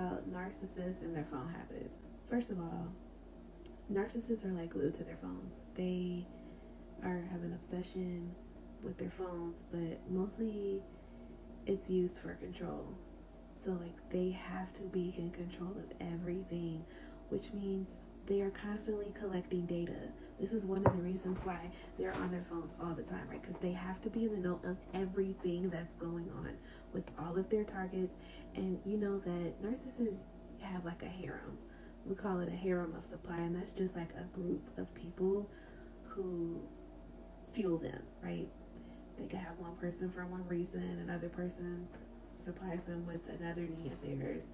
about narcissists and their phone habits. First of all, narcissists are like glued to their phones. They have an obsession with their phones, but mostly it's used for control. So like they have to be in control of everything, which means they are constantly collecting data. This is one of the reasons why they're on their phones all the time, right? Because they have to be in the know of everything that's going on with all of their targets. And you know that narcissists have like a harem. We call it a harem of supply, and that's just like a group of people who fuel them, right? They could have one person for one reason, another person supplies them with another need of theirs.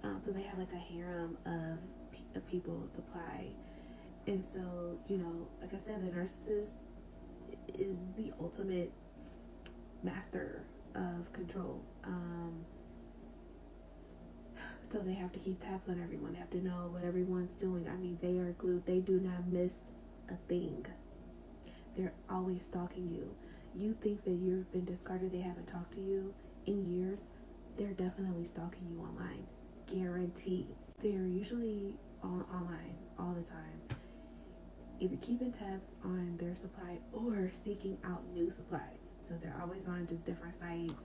So they have like a harem of people supply. And so, like I said, the narcissist is the ultimate master of control. So they have to keep tabs on everyone. They have to know what everyone's doing. I mean, they are glued. They do not miss a thing. They're always stalking you. You think that you've been discarded, they haven't talked to you in years. They're definitely stalking you online. Guaranteed. They're usually online all the time, either keeping tabs on their supply or seeking out new supply. So they're always on just different sites,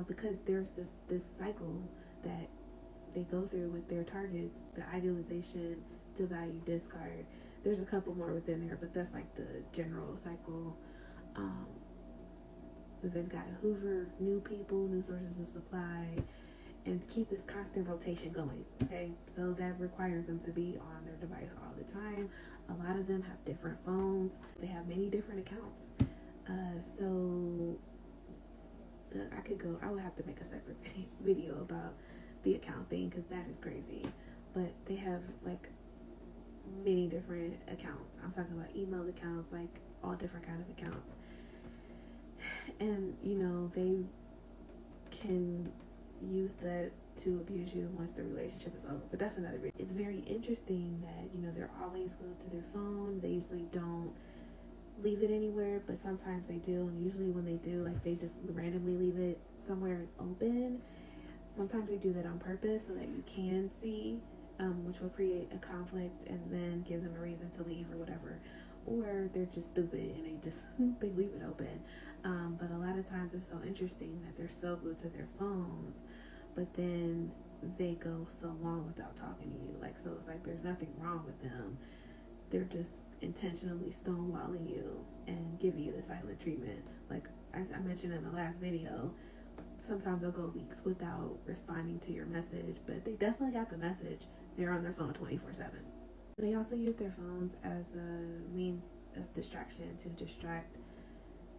because there's this cycle that they go through with their targets: the idealization, to value, discard. There's a couple more within there, but that's like the general cycle. Um, they've got to hoover new people, new sources of supply, and keep this constant rotation going. Okay, so that requires them to be on their device all the time. A lot of them have different phones. They have many different accounts. So I would have to make a separate video about the account thing, because that is crazy. But they have like many different accounts. I'm talking about email accounts, like all different kind of accounts. And they can use that to abuse you once the relationship is over. But that's another reason. It's very interesting that they're always glued to their phone. They usually don't leave it anywhere, but sometimes they do. And usually when they do, like, they just randomly leave it somewhere open. Sometimes they do that on purpose so that you can see, which will create a conflict and then give them a reason to leave or whatever. Or they're just stupid and they leave it open. But a lot of times it's so interesting that they're so glued to their phones, but then they go so long without talking to you. Like, so it's like there's nothing wrong with them. They're just intentionally stonewalling you and giving you the silent treatment. Like as I mentioned in the last video, sometimes they'll go weeks without responding to your message, but they definitely got the message. They're on their phone 24/7. They also use their phones as a means of distraction, to distract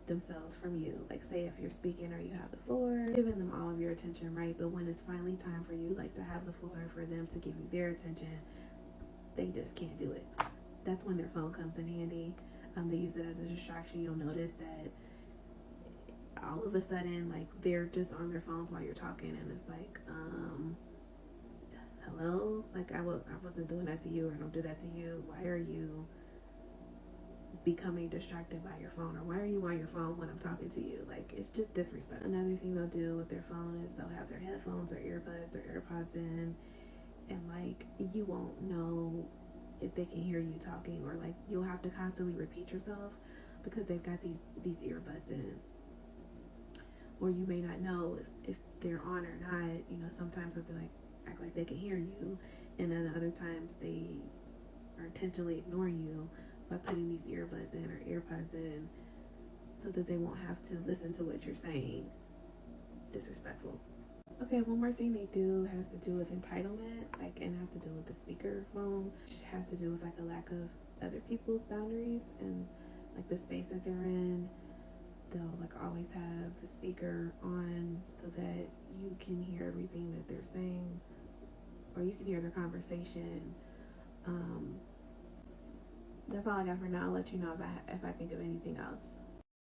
themselves from you. Like, say if you're speaking or you have the floor, giving them all of your attention, right? But when it's finally time for you, like, to have the floor, for them to give you their attention, they just can't do it. That's when their phone comes in handy. They use it as a distraction. You'll notice that all of a sudden, like, they're just on their phones while you're talking, and it's like, hello? Like, I wasn't doing that to you, or I don't do that to you. Why are you becoming distracted by your phone? Or why are you on your phone when I'm talking to you? Like, it's just disrespect. Another thing they'll do with their phone is they'll have their headphones or earbuds or AirPods in, and like, you won't know if they can hear you talking, or like you'll have to constantly repeat yourself because they've got these earbuds in. Or you may not know if they're on or not. Sometimes they'll be like, act like they can hear you, and then other times they are intentionally ignoring you by putting these earbuds in or AirPods in so that they won't have to listen to what you're saying. Disrespectful. Okay, one more thing they do has to do with entitlement, like, and has to do with the speaker phone, which has to do with like a lack of other people's boundaries and like the space that they're in. They'll like always have the speaker on so that you can hear everything that they're saying, or you can hear their conversation. That's all I got for now. I'll let you know if I think of anything else.